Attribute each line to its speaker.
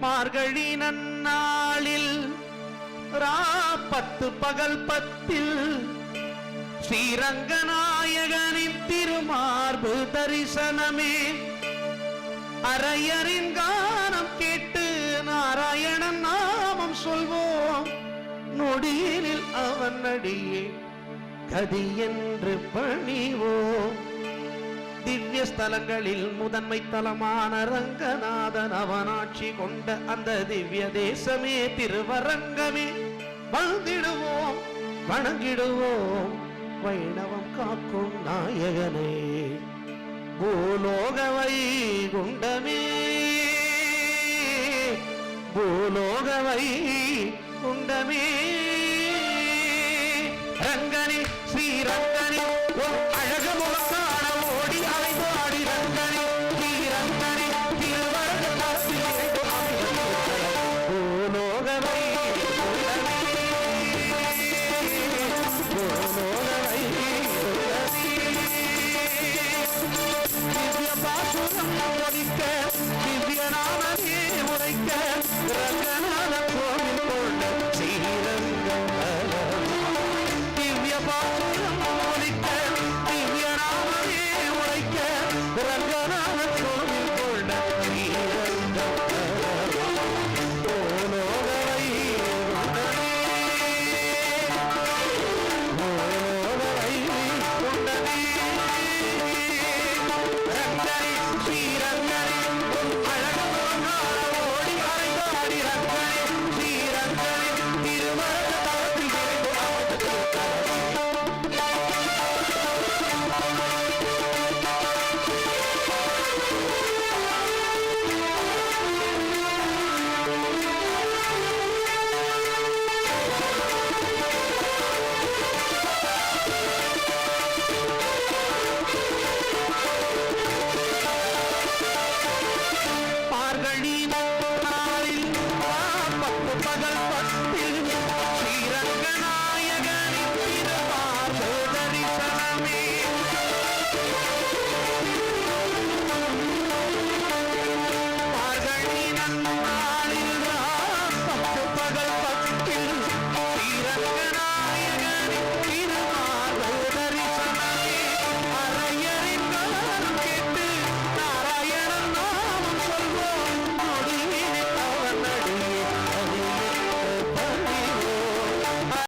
Speaker 1: மார்கழி நன்னாளில் ராப்பத்து பகல் பத்தில் ஸ்ரீரங்கநாயகனின் திருமார்பு தரிசனமே. அரையரின் கானம் கேட்டு நாராயணன் நாமம் சொல்வோம். நொடியினில் அவன் அடியே கதி என்று பணிவோம். திவ்ய ஸ்தலங்களில் முதன்மை தலமான ரங்கநாதன் அவனாட்சி கொண்ட அந்த திவ்ய தேசமே திருவரங்கமே. வாழ்ந்திடுவோம், வணங்கிடுவோம் வைணவம் காக்கும் நாயகனே. பூலோக வைகுண்டமே, பூலோக வைகுண்டமே. ரங்கனே ஸ்ரீரங்கனே